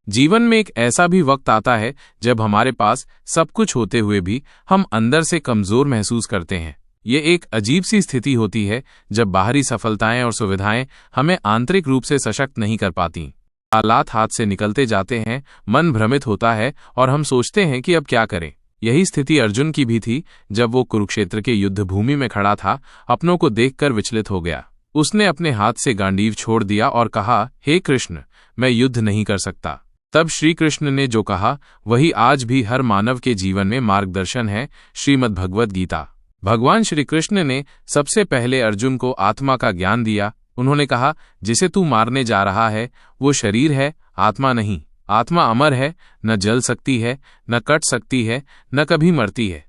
जीवन में एक ऐसा भी वक्त आता है जब हमारे पास सब कुछ होते हुए भी हम अंदर से कमजोर महसूस करते हैं। ये एक अजीब सी स्थिति होती है जब बाहरी सफलताएं और सुविधाएं हमें आंतरिक रूप से सशक्त नहीं कर पाती। हालात हाथ से निकलते जाते हैं, मन भ्रमित होता है और हम सोचते हैं कि अब क्या करें। यही स्थिति अर्जुन की भी थी जब वो कुरुक्षेत्र के युद्ध भूमि में खड़ा था। अपनों को देखकर विचलित हो गया। उसने अपने हाथ से गांडीव छोड़ दिया और कहा, हे कृष्ण, मैं युद्ध नहीं कर सकता। तब श्री कृष्ण ने जो कहा वही आज भी हर मानव के जीवन में मार्गदर्शन है। श्रीमद् भगवद गीता। भगवान श्री कृष्ण ने सबसे पहले अर्जुन को आत्मा का ज्ञान दिया। उन्होंने कहा, जिसे तू मारने जा रहा है वो शरीर है, आत्मा नहीं। आत्मा अमर है, न जल सकती है, न कट सकती है, न कभी मरती है।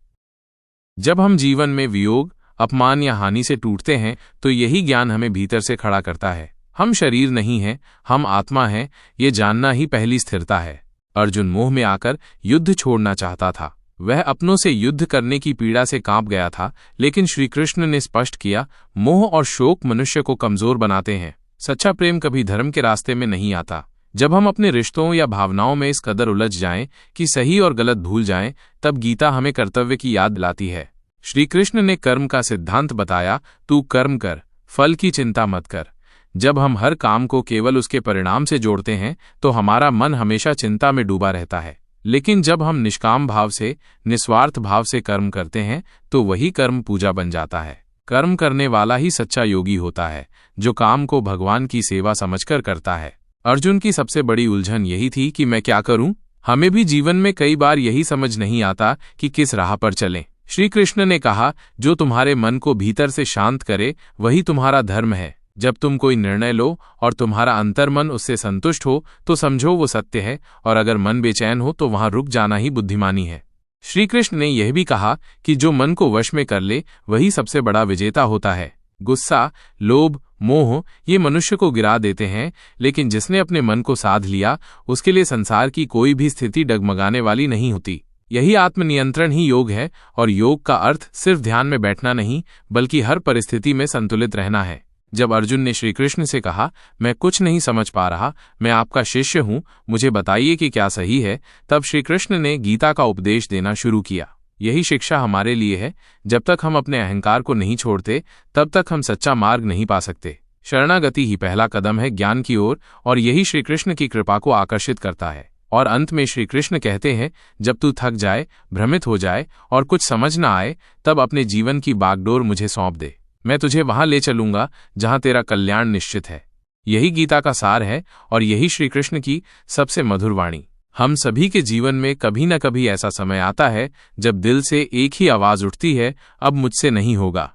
जब हम जीवन में वियोग, अपमान या हानि से टूटते हैं तो यही ज्ञान हमें भीतर से खड़ा करता है। हम शरीर नहीं हैं, हम आत्मा हैं, ये जानना ही पहली स्थिरता है। अर्जुन मोह में आकर युद्ध छोड़ना चाहता था। वह अपनों से युद्ध करने की पीड़ा से कांप गया था, लेकिन श्री कृष्ण ने स्पष्ट किया, मोह और शोक मनुष्य को कमजोर बनाते हैं। सच्चा प्रेम कभी धर्म के रास्ते में नहीं आता। जब हम अपने रिश्तों या भावनाओं में इस कदर उलझ जाएं कि सही और गलत भूल जाएं, तब गीता हमें कर्तव्य की याद दिलाती है। श्री कृष्ण ने कर्म का सिद्धांत बताया, तू कर्म कर, फल की चिंता मत कर। जब हम हर काम को केवल उसके परिणाम से जोड़ते हैं तो हमारा मन हमेशा चिंता में डूबा रहता है। लेकिन जब हम निष्काम भाव से, निस्वार्थ भाव से कर्म करते हैं तो वही कर्म पूजा बन जाता है। कर्म करने वाला ही सच्चा योगी होता है, जो काम को भगवान की सेवा समझकर करता है। अर्जुन की सबसे बड़ी उलझन यही थी कि मैं क्या करूं। हमें भी जीवन में कई बार यही समझ नहीं आता कि किस राह पर चलें। श्री कृष्ण ने कहा, जो तुम्हारे मन को भीतर से शांत करे वही तुम्हारा धर्म है। जब तुम कोई निर्णय लो और तुम्हारा अंतर्मन उससे संतुष्ट हो तो समझो वो सत्य है, और अगर मन बेचैन हो तो वहां रुक जाना ही बुद्धिमानी है। श्री कृष्ण ने यह भी कहा कि जो मन को वश में कर ले वही सबसे बड़ा विजेता होता है। गुस्सा, लोभ, मोह ये मनुष्य को गिरा देते हैं, लेकिन जिसने अपने मन को साध लिया उसके लिए संसार की कोई भी स्थिति डगमगाने वाली नहीं होती। यही आत्मनियंत्रण ही योग है, और योग का अर्थ सिर्फ ध्यान में बैठना नहीं बल्कि हर परिस्थिति में संतुलित रहना है। जब अर्जुन ने श्री कृष्ण से कहा, मैं कुछ नहीं समझ पा रहा, मैं आपका शिष्य हूं, मुझे बताइए कि क्या सही है, तब श्री कृष्ण ने गीता का उपदेश देना शुरू किया। यही शिक्षा हमारे लिए है। जब तक हम अपने अहंकार को नहीं छोड़ते तब तक हम सच्चा मार्ग नहीं पा सकते। शरणागति ही पहला कदम है ज्ञान की ओर, और यही श्री कृष्ण की कृपा को आकर्षित करता है। और अंत में श्री कृष्ण कहते हैं, जब तू थक जाए, भ्रमित हो जाए और कुछ समझ ना आए, तब अपने जीवन की बागडोर मुझे सौंप दे। मैं तुझे वहां ले चलूंगा जहां तेरा कल्याण निश्चित है। यही गीता का सार है और यही श्री कृष्ण की सबसे मधुर वाणी। हम सभी के जीवन में कभी न कभी ऐसा समय आता है जब दिल से एक ही आवाज उठती है, अब मुझसे नहीं होगा।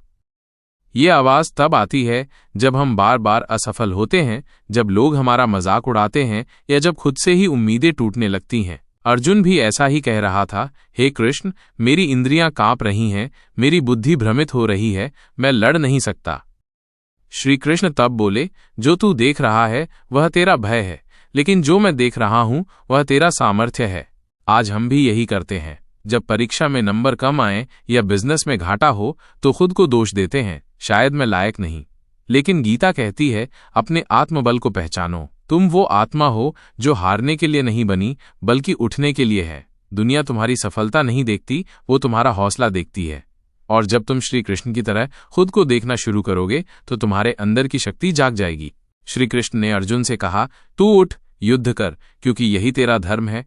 ये आवाज तब आती है जब हम बार बार असफल होते हैं, जब लोग हमारा मजाक उड़ाते हैं या जब खुद से ही उम्मीदें टूटने लगती हैं। अर्जुन भी ऐसा ही कह रहा था, हे कृष्ण, मेरी इंद्रियां कांप रही हैं, मेरी बुद्धि भ्रमित हो रही है, मैं लड़ नहीं सकता। श्री कृष्ण तब बोले, जो तू देख रहा है वह तेरा भय है, लेकिन जो मैं देख रहा हूं वह तेरा सामर्थ्य है। आज हम भी यही करते हैं। जब परीक्षा में नंबर कम आए या बिजनेस में घाटा हो तो खुद को दोष देते हैं, शायद मैं लायक नहीं। लेकिन गीता कहती है, अपने आत्मबल को पहचानो। तुम वो आत्मा हो जो हारने के लिए नहीं बनी बल्कि उठने के लिए है। दुनिया तुम्हारी सफलता नहीं देखती, वो तुम्हारा हौसला देखती है। और जब तुम श्री कृष्ण की तरह खुद को देखना शुरू करोगे तो तुम्हारे अंदर की शक्ति जाग जाएगी। श्री कृष्ण ने अर्जुन से कहा, तू उठ, युद्ध कर, क्योंकि यही तेरा धर्म है।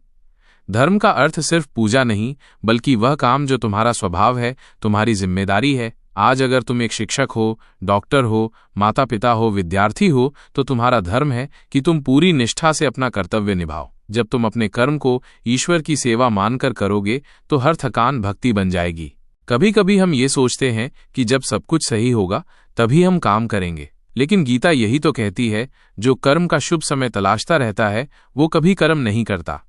धर्म का अर्थ सिर्फ पूजा नहीं बल्कि वह काम जो तुम्हारा स्वभाव है, तुम्हारी जिम्मेदारी है। आज अगर तुम एक शिक्षक हो, डॉक्टर हो, माता पिता हो, विद्यार्थी हो, तो तुम्हारा धर्म है कि तुम पूरी निष्ठा से अपना कर्तव्य निभाओ। जब तुम अपने कर्म को ईश्वर की सेवा मानकर करोगे तो हर थकान भक्ति बन जाएगी। कभी कभी हम ये सोचते हैं कि जब सब कुछ सही होगा तभी हम काम करेंगे, लेकिन गीता यही तो कहती है, जो कर्म का शुभ समय तलाशता रहता है वो कभी कर्म नहीं करता।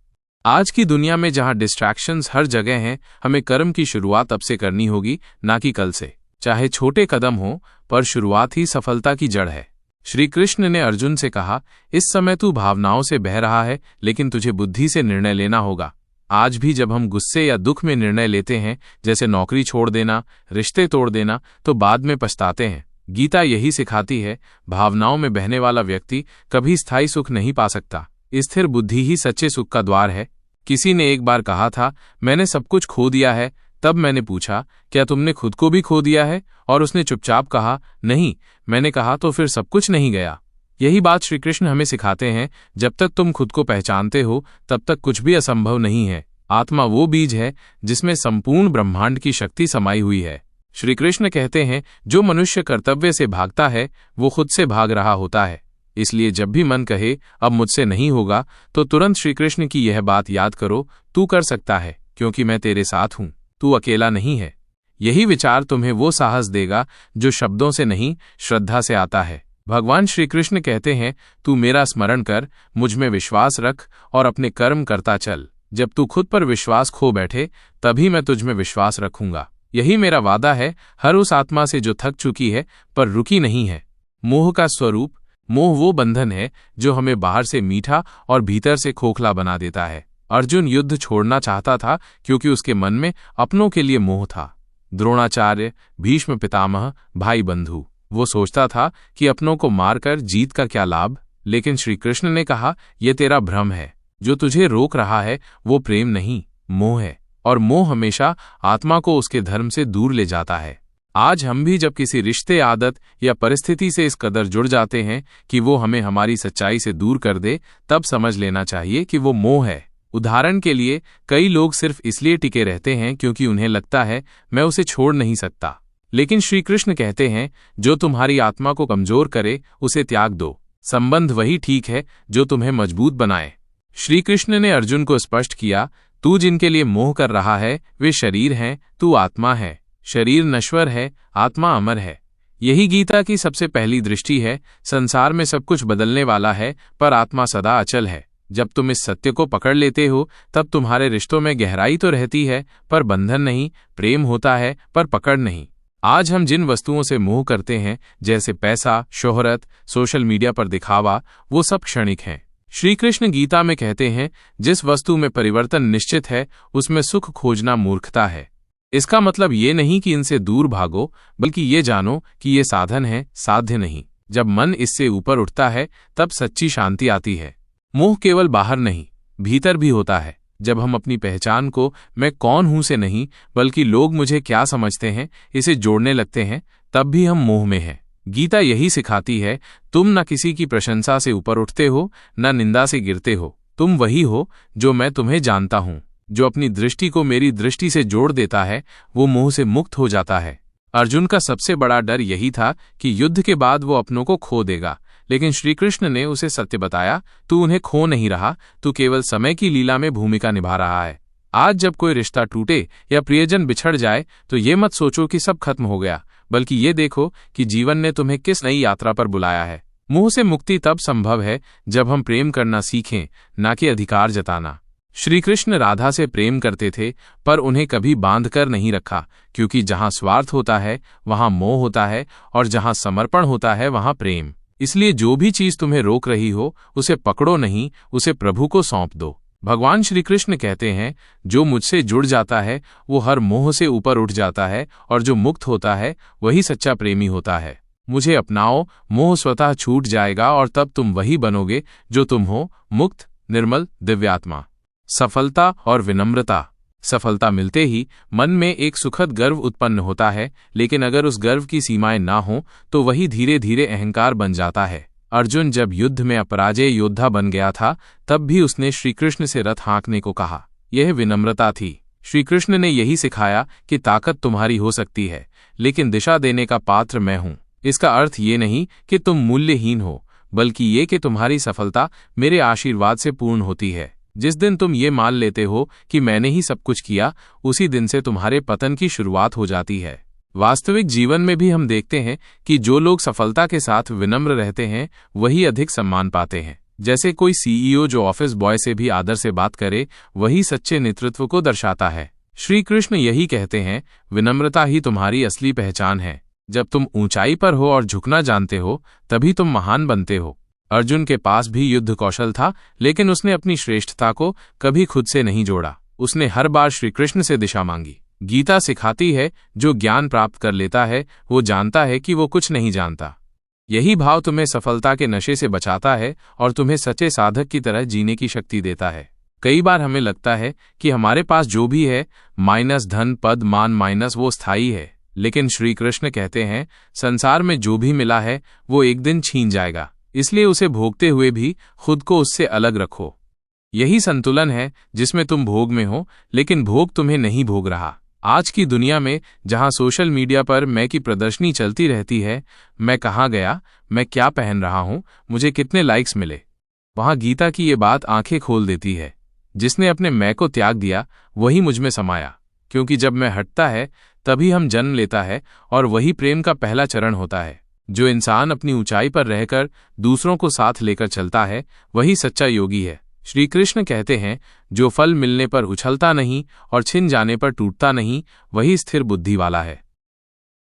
आज की दुनिया में जहां डिस्ट्रैक्शंस हर जगह हैं, हमें कर्म की शुरुआत अब से करनी होगी, ना कि कल से। चाहे छोटे कदम हो, पर शुरुआत ही सफलता की जड़ है। श्री कृष्ण ने अर्जुन से कहा, इस समय तू भावनाओं से बह रहा है, लेकिन तुझे बुद्धि से निर्णय लेना होगा। आज भी जब हम गुस्से या दुख में निर्णय लेते हैं, जैसे नौकरी छोड़ देना, रिश्ते तोड़ देना, तो बाद में पछताते हैं। गीता यही सिखाती है, भावनाओं में बहने वाला व्यक्ति कभी स्थायी सुख नहीं पा सकता। स्थिर बुद्धि ही सच्चे सुख का द्वार है। किसी ने एक बार कहा था, मैंने सब कुछ खो दिया है। तब मैंने पूछा, क्या तुमने खुद को भी खो दिया है? और उसने चुपचाप कहा, नहीं। मैंने कहा, तो फिर सब कुछ नहीं गया। यही बात श्री कृष्ण हमें सिखाते हैं, जब तक तुम खुद को पहचानते हो तब तक कुछ भी असंभव नहीं है। आत्मा वो बीज है जिसमें संपूर्ण ब्रह्मांड की शक्ति समाई हुई है। श्री कृष्ण कहते हैं, जो मनुष्य कर्तव्य से भागता है वो खुद से भाग रहा होता है। इसलिए जब भी मन कहे अब मुझसे नहीं होगा, तो तुरंत श्री कृष्ण की यह बात याद करो, तू कर सकता है, क्योंकि मैं तेरे साथ हूं, तू अकेला नहीं है। यही विचार तुम्हें वो साहस देगा जो शब्दों से नहीं, श्रद्धा से आता है। भगवान श्री कृष्ण कहते हैं, तू मेरा स्मरण कर, मुझ में विश्वास रख और अपने कर्म करता चल। जब तू खुद पर विश्वास खो बैठे, तभी मैं तुझ में विश्वास रखूंगा। यही मेरा वादा है हर उस आत्मा से जो थक चुकी है पर रुकी नहीं है। मोह का स्वरूप, मोह वो बंधन है जो हमें बाहर से मीठा और भीतर से खोखला बना देता है। अर्जुन युद्ध छोड़ना चाहता था क्योंकि उसके मन में अपनों के लिए मोह था। द्रोणाचार्य, भीष्म पितामह, भाई बंधु, वो सोचता था कि अपनों को मारकर जीत का क्या लाभ। लेकिन श्री कृष्ण ने कहा, यह तेरा भ्रम है। जो तुझे रोक रहा है वो प्रेम नहीं, मोह है, और मोह हमेशा आत्मा को उसके धर्म से दूर ले जाता है। आज हम भी जब किसी रिश्ते, आदत या परिस्थिति से इस कदर जुड़ जाते हैं कि वो हमें हमारी सच्चाई से दूर कर दे, तब समझ लेना चाहिए कि वो मोह है। उदाहरण के लिए, कई लोग सिर्फ इसलिए टिके रहते हैं क्योंकि उन्हें लगता है मैं उसे छोड़ नहीं सकता। लेकिन श्री कृष्ण कहते हैं, जो तुम्हारी आत्मा को कमजोर करे उसे त्याग दो। संबंध वही ठीक है जो तुम्हें मजबूत बनाए। श्री कृष्ण ने अर्जुन को स्पष्ट किया, तू जिनके लिए मोह कर रहा है वे शरीर हैं, तू आत्मा है। शरीर नश्वर है, आत्मा अमर है। यही गीता की सबसे पहली दृष्टि है। संसार में सब कुछ बदलने वाला है, पर आत्मा सदा अचल है। जब तुम इस सत्य को पकड़ लेते हो, तब तुम्हारे रिश्तों में गहराई तो रहती है, पर बंधन नहीं। प्रेम होता है, पर पकड़ नहीं। आज हम जिन वस्तुओं से मोह करते हैं, जैसे पैसा, शोहरत, सोशल मीडिया पर दिखावा, वो सब क्षणिक हैं। श्री कृष्ण गीता में कहते हैं, जिस वस्तु में परिवर्तन निश्चित है उसमें सुख खोजना मूर्खता है। इसका मतलब ये नहीं कि इनसे दूर भागो, बल्कि ये जानो कि ये साधन है, साध्य नहीं। जब मन इससे ऊपर उठता है तब सच्ची शांति आती है। मोह केवल बाहर नहीं, भीतर भी होता है। जब हम अपनी पहचान को मैं कौन हूं से नहीं, बल्कि लोग मुझे क्या समझते हैं, इसे जोड़ने लगते हैं, तब भी हम मोह में हैं। गीता यही सिखाती है, तुम न किसी की प्रशंसा से ऊपर उठते हो, न निंदा से गिरते हो। तुम वही हो जो मैं तुम्हें जानता हूं। जो अपनी दृष्टि को मेरी दृष्टि से जोड़ देता है वो मोह से मुक्त हो जाता है। अर्जुन का सबसे बड़ा डर यही था कि युद्ध के बाद वो अपनों को खो देगा, लेकिन श्री कृष्ण ने उसे सत्य बताया, तू उन्हें खो नहीं रहा, तू केवल समय की लीला में भूमिका निभा रहा है। आज जब कोई रिश्ता टूटे या प्रियजन बिछड़ जाए तो ये मत सोचो कि सब खत्म हो गया, बल्कि ये देखो कि जीवन ने तुम्हें किस नई यात्रा पर बुलाया है। मोह से मुक्ति तब संभव है जब हम प्रेम करना सीखें, ना कि अधिकार जताना। श्री कृष्ण राधा से प्रेम करते थे, पर उन्हें कभी बांध कर नहीं रखा, क्योंकि जहां स्वार्थ होता है वहां मोह होता है, और जहां समर्पण होता है वहां प्रेम। इसलिए जो भी चीज तुम्हें रोक रही हो उसे पकड़ो नहीं, उसे प्रभु को सौंप दो। भगवान श्री कृष्ण कहते हैं, जो मुझसे जुड़ जाता है वो हर मोह से ऊपर उठ जाता है, और जो मुक्त होता है वही सच्चा प्रेमी होता है। मुझे अपनाओ, मोह स्वतः छूट जाएगा और तब तुम वही बनोगे जो तुम हो, मुक्त, निर्मल, दिव्यात्मा। सफलता और विनम्रता। सफलता मिलते ही मन में एक सुखद गर्व उत्पन्न होता है, लेकिन अगर उस गर्व की सीमाएं ना हो तो वही धीरे धीरे अहंकार बन जाता है। अर्जुन जब युद्ध में अपराजय योद्धा बन गया था, तब भी उसने श्री कृष्ण से रथ हाँकने को कहा। यह विनम्रता थी। श्री कृष्ण ने यही सिखाया कि ताकत तुम्हारी हो सकती है, लेकिन दिशा देने का पात्र मैं हूं। इसका अर्थ ये नहीं कि तुम मूल्यहीन हो, बल्कि ये कि तुम्हारी सफलता मेरे आशीर्वाद से पूर्ण होती है। जिस दिन तुम ये मान लेते हो कि मैंने ही सब कुछ किया, उसी दिन से तुम्हारे पतन की शुरुआत हो जाती है। वास्तविक जीवन में भी हम देखते हैं कि जो लोग सफलता के साथ विनम्र रहते हैं वही अधिक सम्मान पाते हैं। जैसे कोई सीईओ जो ऑफिस बॉय से भी आदर से बात करे, वही सच्चे नेतृत्व को दर्शाता है। श्री कृष्ण यही कहते हैं, विनम्रता ही तुम्हारी असली पहचान है। जब तुम ऊंचाई पर हो और झुकना जानते हो, तभी तुम महान बनते हो। अर्जुन के पास भी युद्ध कौशल था, लेकिन उसने अपनी श्रेष्ठता को कभी खुद से नहीं जोड़ा। उसने हर बार श्री कृष्ण से दिशा मांगी। गीता सिखाती है, जो ज्ञान प्राप्त कर लेता है वो जानता है कि वो कुछ नहीं जानता। यही भाव तुम्हें सफलता के नशे से बचाता है और तुम्हें सच्चे साधक की तरह जीने की शक्ति देता है। कई बार हमें लगता है कि हमारे पास जो भी है माइनस धन पद मान माइनस वो स्थायी है, लेकिन श्री कृष्ण कहते हैं संसार में जो भी मिला है वो एक दिन छीन जाएगा, इसलिए उसे भोगते हुए भी खुद को उससे अलग रखो। यही संतुलन है जिसमें तुम भोग में हो लेकिन भोग तुम्हें नहीं भोग रहा। आज की दुनिया में जहां सोशल मीडिया पर मैं की प्रदर्शनी चलती रहती है, मैं कहाँ गया, मैं क्या पहन रहा हूं, मुझे कितने लाइक्स मिले, वहां गीता की ये बात आंखें खोल देती है। जिसने अपने मैं को त्याग दिया वही मुझ में समाया, क्योंकि जब मैं हटता है तभी हम जन्म लेता है और वही प्रेम का पहला चरण होता है। जो इंसान अपनी ऊंचाई पर रहकर दूसरों को साथ लेकर चलता है वही सच्चा योगी है। श्री कृष्ण कहते हैं जो फल मिलने पर उछलता नहीं और छिन जाने पर टूटता नहीं वही स्थिर बुद्धि वाला है।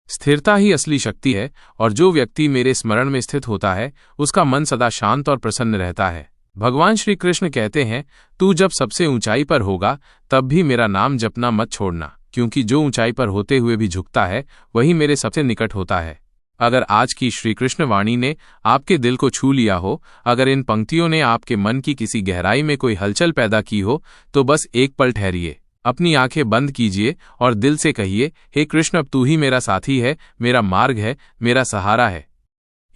स्थिरता ही असली शक्ति है और जो व्यक्ति मेरे स्मरण में स्थित होता है उसका मन सदा शांत और प्रसन्न रहता है। भगवान श्री कृष्ण कहते हैं तू जब सबसे ऊंचाई पर होगा तब भी मेरा नाम जपना मत छोड़ना, क्योंकि जो ऊंचाई पर होते हुए भी झुकता है वही मेरे सबसे निकट होता है। अगर आज की श्री कृष्ण वाणी ने आपके दिल को छू लिया हो, अगर इन पंक्तियों ने आपके मन की किसी गहराई में कोई हलचल पैदा की हो, तो बस एक पल ठहरिए, अपनी आंखें बंद कीजिए और दिल से कहिए, हे कृष्ण अब तू ही मेरा साथी है, मेरा मार्ग है, मेरा सहारा है।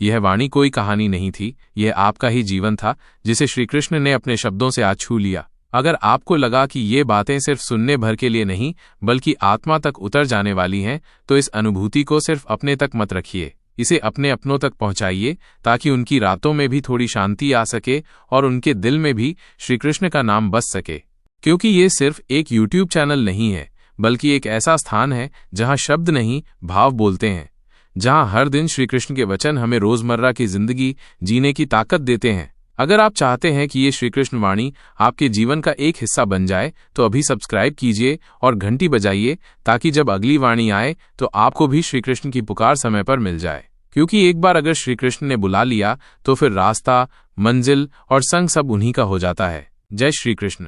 यह वाणी कोई कहानी नहीं थी, यह आपका ही जीवन था जिसे श्री कृष्ण ने अपने शब्दों से आज छू लिया। अगर आपको लगा कि ये बातें सिर्फ सुनने भर के लिए नहीं बल्कि आत्मा तक उतर जाने वाली हैं, तो इस अनुभूति को सिर्फ अपने तक मत रखिए, इसे अपने अपनों तक पहुंचाइए ताकि उनकी रातों में भी थोड़ी शांति आ सके और उनके दिल में भी श्री कृष्ण का नाम बस सके। क्योंकि ये सिर्फ एक यूट्यूब चैनल नहीं है, बल्कि एक ऐसा स्थान है जहां शब्द नहीं भाव बोलते हैं, जहां हर दिन श्री कृष्ण के वचन हमें रोजमर्रा की जिंदगी जीने की ताकत देते हैं। अगर आप चाहते हैं कि ये श्री कृष्ण वाणी आपके जीवन का एक हिस्सा बन जाए तो अभी सब्सक्राइब कीजिए और घंटी बजाइए ताकि जब अगली वाणी आए तो आपको भी श्री कृष्ण की पुकार समय पर मिल जाए। क्योंकि एक बार अगर श्री कृष्ण ने बुला लिया तो फिर रास्ता, मंजिल और संग सब उन्हीं का हो जाता है। जय श्री कृष्ण।